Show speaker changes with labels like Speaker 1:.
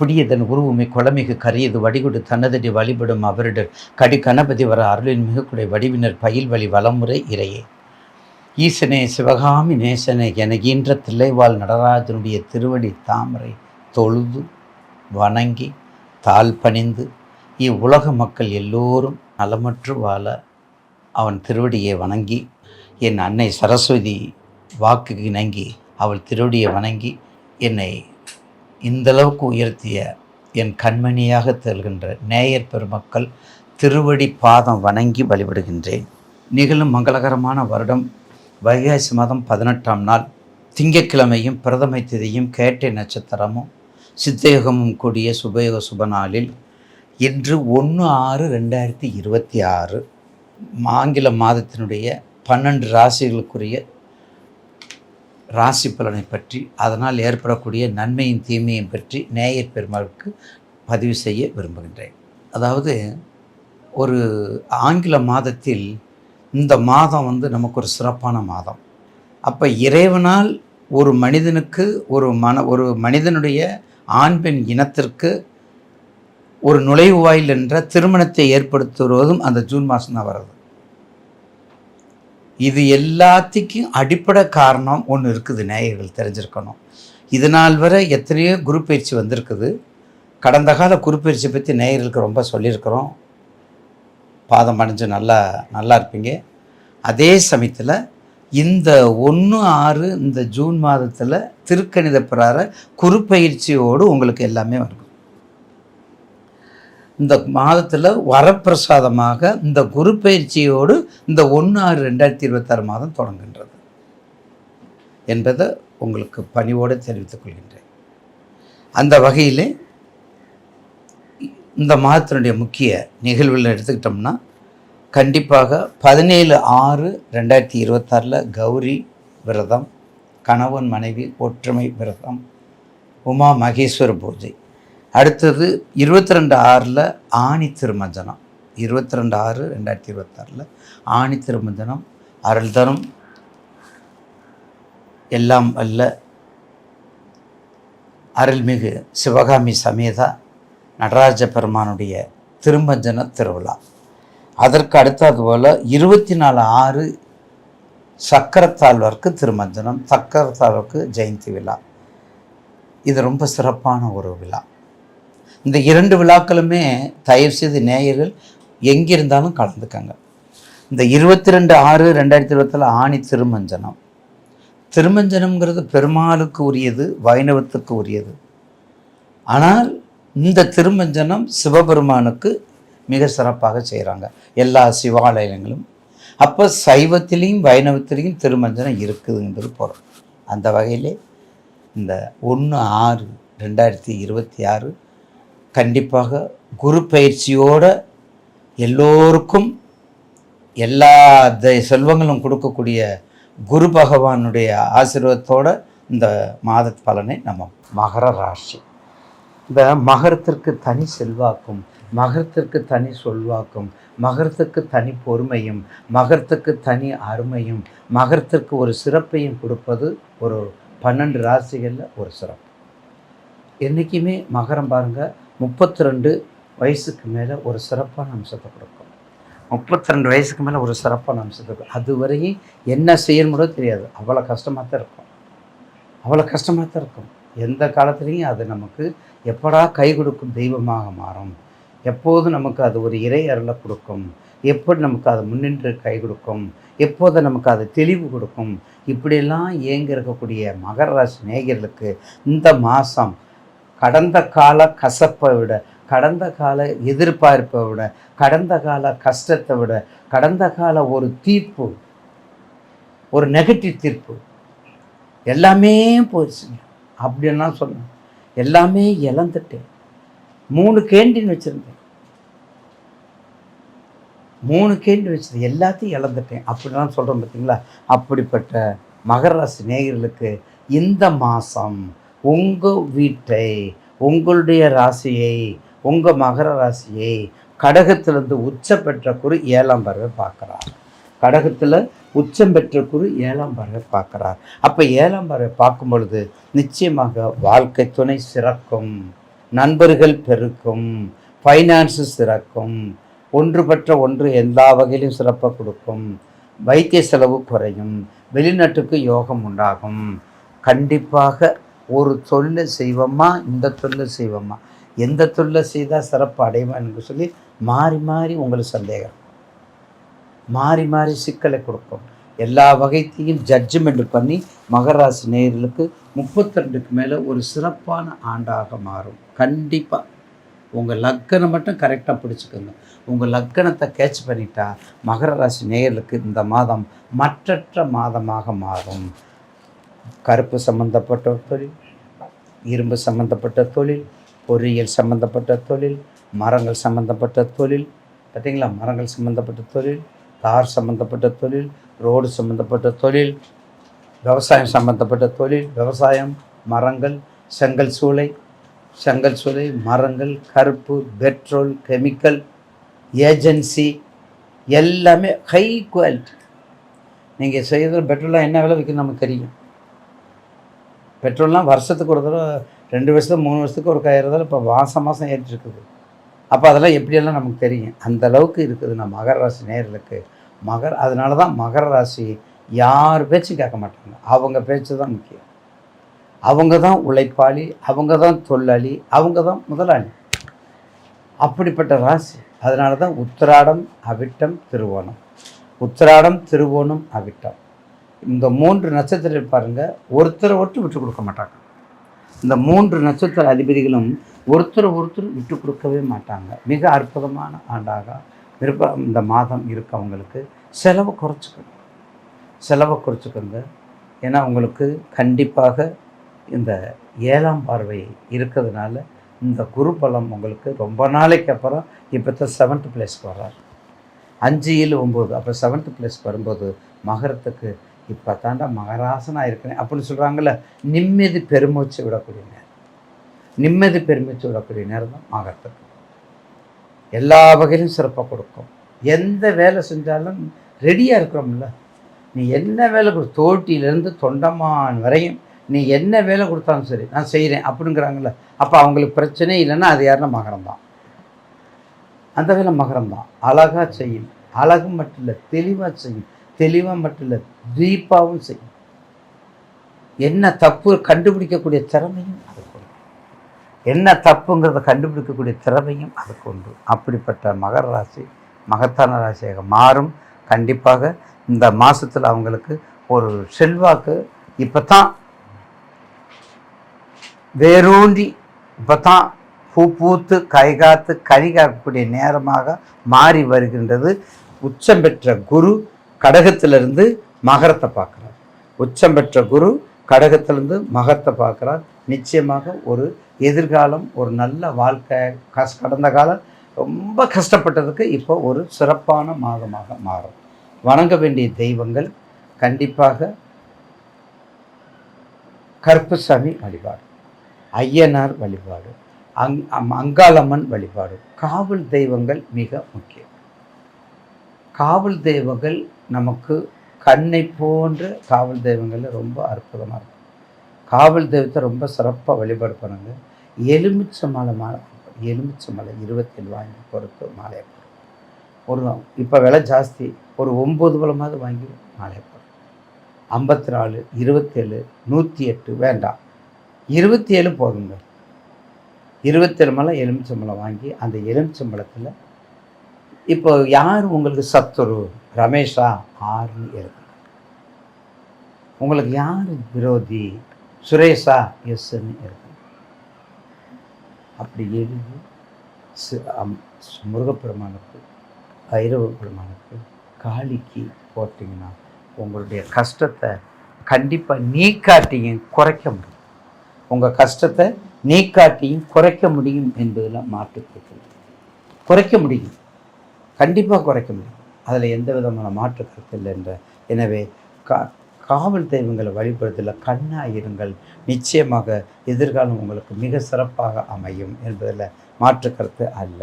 Speaker 1: புடியதன் உருவுமை குளமிகு கரியது வடிகுடு தன்னதடி வழிபடும் அவரிடர் கடி கணபதி வர அருளின் மிகக்குடை வடிவினர் பயில் வழி வளமுறை இறையே. ஈசனே சிவகாமி நேசனே என ஈன்ற தில்லைவாழ் நடராஜனுடைய திருவடி தாமரை தொழுது வணங்கி தாழ் பணிந்து இவ்வுலக மக்கள் எல்லோரும் நலமற்று வாழ அவன் திருவடியை வணங்கி, என் அன்னை சரஸ்வதி வாக்கு இணங்கி அவள் திருவடியை வணங்கி என்னை இந்தளவுக்கு உயர்த்திய என் கண்மணியாக திகழ்கின்ற நேயர் பெருமக்கள் திருவடி பாதம் வணங்கி வழிபடுகின்றேன். நிகழும் மங்களகரமான வருடம் வைகாசி மாதம் 18ஆம் நாள் திங்கட்கிழமையும் பிரதமை திதியும் கேட்டை நட்சத்திரமும் சித்தயுகமும் கூடிய சுபயுக சுபநாளில் இன்று 1/6/2026 ஆங்கில மாதத்தினுடைய 12 ராசிகளுக்குரிய ராசி பலனை பற்றி, அதனால் ஏற்படக்கூடிய நன்மையும் தீமையும் பற்றி நேயர் பெருமாளுக்கு பதிவு செய்ய விரும்புகின்றேன். அதாவது ஒரு ஆங்கில மாதத்தில் இந்த மாதம் நமக்கு ஒரு சிறப்பான மாதம். அப்போ இறைவனால் ஒரு மனிதனுக்கு ஒரு மனிதனுடைய ஆண் பெண் இனத்திற்கு ஒரு நுழைவு வாயில் என்ற திருமணத்தை ஏற்படுத்துவதும் அந்த ஜூன் மாதம் தான் வருது. இது எல்லாத்துக்கும் அடிப்படை காரணம் ஒன்று இருக்குது, நேயர்கள் தெரிஞ்சிருக்கணும். இதனால் வரை எத்தனையோ குரு பயிற்சி வந்திருக்குது. கடந்த கால குரு பயிற்சி பற்றி நேயர்களுக்கு ரொம்ப சொல்லியிருக்கிறோம். பாதம் அடைஞ்சு நல்லா இருப்பீங்க. அதே சமயத்தில் இந்த 1/6 இந்த ஜூன் மாதத்தில் திருக்கணித பிரகார குரு பயிற்சியோடு உங்களுக்கு எல்லாமே வரும். இந்த மாதத்தில் வரப்பிரசாதமாக இந்த குரு பயிற்சியோடு இந்த 1/6/2026 மாதம் தொடங்குகின்றது என்பதை உங்களுக்கு பணிவோடு தெரிவித்துக் கொள்கின்றேன். அந்த வகையில் இந்த மாதத்தினுடைய முக்கிய நிகழ்வுகள் எடுத்துக்கிட்டோம்னா, கண்டிப்பாக 17/6/2026 கௌரி விரதம், கணவன் மனைவி ஒற்றுமை விரதம், உமா மகேஸ்வர பூஜை. அடுத்தது 22/6 ஆணி திருமஞ்சனம். 22/6/2026 ஆணி திருமஞ்சனம் அருள் தரும் எல்லாம் அல்ல அருள்மிகு சிவகாமி சமேதா நடராஜ பெருமானுடைய திருமஞ்சன திருவிழா. அதற்கு அடுத்தது போல் 24/6 சக்கரத்தாழ்வார்க்கு திருமஞ்சனம், சக்கரத்தாழ்வார்க்கு ஜெயந்தி விழா. இது ரொம்ப சிறப்பான ஒரு விழா. இந்த 2 விழாக்களுமே தயவுசெய்து நேயர்கள் எங்கிருந்தாலும் கலந்துக்கங்க. இந்த 22/6/2026 ஆணி திருமஞ்சனம். திருமஞ்சனம்ங்கிறது பெருமாளுக்கு உரியது, வைணவத்துக்கு உரியது. ஆனால் இந்த திருமஞ்சனம் சிவபெருமானுக்கு மிக சிறப்பாக செய்கிறாங்க எல்லா சிவாலயங்களும். அப்போ சைவத்திலையும் வைணவத்திலையும் திருமஞ்சனம் இருக்குதுங்கிறது போகிறோம். அந்த வகையிலே இந்த 1/6/2026 கண்டிப்பாக குரு பயிற்சியோடு எல்லோருக்கும் எல்லா செல்வங்களும் கொடுக்கக்கூடிய குரு பகவானுடைய ஆசீர்வாதத்தோடு இந்த மாத பலனை நம்ம மகர ராசி. இந்த மகரத்திற்கு தனி செல்வாக்கும், மகரத்திற்கு தனி சொல்வாக்கும், மகரத்துக்கு தனி பொறுமையும், மகரத்துக்கு தனி அருமையும், மகரத்திற்கு ஒரு சிறப்பையும் கொடுப்பது ஒரு 12 ராசிகளில் ஒரு சிறப்பு. என்றைக்குமே மகரம் பாருங்கள், 32 வயசுக்கு மேலே ஒரு சிறப்பான அம்சத்தை கொடுக்கும். 32 வயசுக்கு மேலே ஒரு சிறப்பான அம்சத்தை கொடுக்கும். அது வரையும் என்ன செய்யணுமோ தெரியாது, அவ்வளோ கஷ்டமாக தான் இருக்கும். எந்த காலத்துலேயும் அது நமக்கு எப்படா கை கொடுக்கும் தெய்வமாக மாறும், எப்போது நமக்கு அது ஒரு இறை அருளை கொடுக்கும், எப்படி நமக்கு அதை முன்னின்று கை கொடுக்கும், எப்போது நமக்கு அது தெளிவு கொடுக்கும். இப்படியெல்லாம் ஏங்கி இருக்கக்கூடிய மகர ராசி நேயர்களுக்கு இந்த மாதம் கடந்த கால கசப்பை விட, கடந்த கால எதிர்பார்ப்பை விட, கடந்த கால கஷ்டத்தை விட, கடந்த கால ஒரு தீர்ப்பு, ஒரு நெகட்டிவ் தீர்ப்பு எல்லாமே போயிடுச்சுங்க. அப்படின்னா சொன்னேன், எல்லாமே இழந்துட்டேன். 3 கேண்டீன் வச்சுருந்தேன், 3 கேண்டீன் வச்சுருந்தேன், எல்லாத்தையும் இழந்துட்டேன் அப்படின்லாம் சொல்கிறோம் பார்த்தீங்களா. அப்படிப்பட்ட மகர ராசி நேயர்களுக்கு இந்த மாதம் உங்கள் வீட்டை, உங்களுடைய ராசியை, உங்கள் மகர ராசியை கடகத்திலிருந்து உச்சம் பெற்ற குரு 7ஆம் பார்வை பார்க்குறார். கடகத்தில் உச்சம் பெற்ற குரு 7ஆம் பார்வை பார்க்குறார். அப்போ 7ஆம் பார்வை பார்க்கும் பொழுது நிச்சயமாக வாழ்க்கை துணை சிறக்கும், நண்பர்கள் பெருக்கும், ஃபைனான்ஸு சிறக்கும், ஒன்றுபட்ட ஒன்று எல்லா வகையிலும் சிறப்பாக கொடுக்கும், வைத்திய செலவு குறையும், வெளிநாட்டுக்கு யோகம் உண்டாகும். கண்டிப்பாக ஒரு தொழிலை செய்வோமா, இந்த தொழிலை செய்வோமா, எந்த தொழிலை செய்தால் சிறப்பு அடையுமா என்று சொல்லி மாறி மாறி உங்களுக்கு சந்தேகம், மாறி மாறி சிக்கலை கொடுக்கும். எல்லா வகைத்தையும் ஜட்ஜ்மெண்ட் பண்ணி மகர ராசி நேயர்களுக்கு 32க்கு மேலே ஒரு சிறப்பான ஆண்டாக மாறும். கண்டிப்பாக உங்கள் லக்கணம் மட்டும் கரெக்டாக பிடிச்சிக்கோங்க. உங்கள் லக்கணத்தை கேட்ச் பண்ணிட்டா மகர ராசி நேயர்களுக்கு இந்த மாதம் மற்றற்ற மாதமாக மாறும். கருப்பு சம்பந்தப்பட்ட தொழில், இரும்பு சம்பந்தப்பட்ட தொழில், பொறியியல் சம்பந்தப்பட்ட தொழில், மரங்கள் சம்பந்தப்பட்ட தொழில், பார்த்தீங்களா, மரங்கள் சம்பந்தப்பட்ட தொழில், கார் சம்பந்தப்பட்ட தொழில், ரோடு சம்பந்தப்பட்ட தொழில், விவசாயம் சம்பந்தப்பட்ட தொழில், விவசாயம், மரங்கள், செங்கல் சூளை, மரங்கள், கருப்பு, பெட்ரோல், கெமிக்கல், ஏஜென்சி, எல்லாமே ஹை குவாலிட்டி. நீங்கள் செய்கிற பெட்ரோல்லாம் என்ன விலை விற்கும் நமக்கு தெரியும். பெட்ரோல்லாம் வருஷத்துக்கு ஒரு தடவை, 2 வருஷத்துக்கு 3 வருஷத்துக்கு ஒரு கையிறதால இப்போ மாதம் ஏறிட்டு இருக்குது. அப்போ அதெல்லாம் எப்படியெல்லாம் நமக்கு தெரியும். அந்த அளவுக்கு இருக்குது நம்ம மகர ராசி நேயர்களுக்கு. அதனால தான் மகர ராசி யார் பேச்சும் கேட்க மாட்டாங்க. அவங்க பேச்சு தான் முக்கியம். அவங்க தான் உழைப்பாளி, அவங்க தான் தொழிலாளி, அவங்க தான் முதலாளி. அப்படிப்பட்ட ராசி. அதனால தான் உத்திராடம், அவிட்டம், திருவோணம், உத்திராடம், திருவோணம், அவிட்டம், இந்த 3 நட்சத்திரம் பாருங்கள், ஒருத்தரை விட்டு கொடுக்க மாட்டாங்க. இந்த 3 நட்சத்திர அதிபதிகளும் ஒருத்தர் விட்டு கொடுக்கவே மாட்டாங்க. மிக அற்புதமான ஆண்டாக இந்த மாதம் இருக்கவங்களுக்கு செலவை குறைச்சிக்கோங்க. ஏன்னா உங்களுக்கு கண்டிப்பாக இந்த 7ஆம் பார்வை இருக்கிறதுனால இந்த குரு பலம் உங்களுக்கு ரொம்ப நாளைக்கு அப்புறம் இப்போ தான் 7th பிளேஸ்க்கு வர்றார். 5, 7, 9 அப்போ 7th பிளேஸ்க்கு வரும்போது மகரத்துக்கு இப்போ தாண்டா மகராசனாக இருக்கிறேன் அப்படின்னு சொல்கிறாங்கள்ல, நிம்மதி பெருமூச்சு விடக்கூடிய நேரம் தான் மகரத்துக்கு. எல்லா வகையிலும் சிறப்பாக கொடுக்கும். எந்த வேலை செஞ்சாலும் ரெடியாக இருக்கிறோம்ல. நீ என்ன வேலை தோட்டியிலேருந்து தொண்டமான் வரையும் நீ என்ன வேலை கொடுத்தாலும் சரி நான் செய்கிறேன் அப்படிங்கிறாங்கல்ல. அப்போ அவங்களுக்கு பிரச்சனை இல்லைன்னா அது யாருன்னா மகரம் தான். அந்த வேலை மகரம் தான். அழகாக செய்யும். அழகு மட்டும் இல்லை, தெளிவாக செய்யும். தெளிவாக மட்டும் இல்லை, தீப்பாவும் செய்யும். என்ன தப்பு கண்டுபிடிக்கக்கூடிய திறமையும் அதுக்கு உண்டு. என்ன தப்புங்கிறத கண்டுபிடிக்கக்கூடிய திறமையும் அதுக்கு உண்டு. அப்படிப்பட்ட மகர ராசி மகத்தான ராசியாக மாறும். கண்டிப்பாக இந்த மாதத்தில் அவங்களுக்கு ஒரு செல்வாக்கு இப்போ தான் வேரூன்றி, இப்போ தான் பூ பூத்து கைகாத்து கனி காக்கக்கூடிய நேரமாக மாறி வருகின்றது. உச்சம் பெற்ற குரு கடகத்திலிருந்து மகரத்தை பார்க்குறார். உச்சம் பெற்ற குரு கடகத்திலிருந்து மகரத்தை பார்க்குறார். நிச்சயமாக ஒரு எதிர்காலம், ஒரு நல்ல வாழ்க்கை, கடந்த காலம் ரொம்ப கஷ்டப்பட்டதுக்கு இப்போ ஒரு சிறப்பான மாதமாக மாறும். வணங்க வேண்டிய தெய்வங்கள் கண்டிப்பாக கருப்புசாமி வழிபாடு, ஐயனார் வழிபாடு, அங்காளம்மன் வழிபாடு. காவல் தெய்வங்கள் மிக முக்கியம். காவல் தெய்வங்கள் நமக்கு கண்ணை போன்ற காவல் தெய்வங்கள் ரொம்ப அற்புதமாக இருக்கும். காவல் தெய்வத்தை ரொம்ப சிறப்பாக வழிபாடு பண்ணுங்க. எலுமிச்சை மலை 27 வாங்கி பொறுத்து மாலையை போடும். ஒரு இப்போ விலை ஜாஸ்தி, ஒரு 9 பழமாவது வாங்கி மாலையை போடும். 54, 27, 108 வேண்டாம், 27 போதுங்க. 27 மலை எலுமிச்சம்பழம் வாங்கி அந்த எலுமிச்சம்பழத்தில் இப்போ யார் உங்களுக்கு சத்துரு, ரமேஷா 6ன்னு எழுதுங்க. உங்களுக்கு யார் விரோதி, சுரேஷா எஸ்ன்னு எழுதுங்க. அப்படி எழுதி முருகப்பெருமானுக்கு, பைரவ பெருமானுக்கு, காளிக்கு போட்டிங்கன்னா உங்களுடைய கஷ்டத்தை கண்டிப்பாக நீக்காட்டியும் குறைக்க முடியும். உங்கள் கஷ்டத்தை நீக்காட்டியும் குறைக்க முடியும் என்பதில் மாற்றுக்கிறது. குறைக்க முடியும், கண்டிப்பாக குறைக்க முடியும். அதில் எந்த விதமான மாற்று கருத்து இல்லை என்ற. எனவே காவல் தெய்வங்களை வழிபடுறதில் கண்ணாக இருங்கள். நிச்சயமாக எதிர்காலம் உங்களுக்கு மிக சிறப்பாக அமையும் என்பதில் மாற்று கருத்து அல்ல.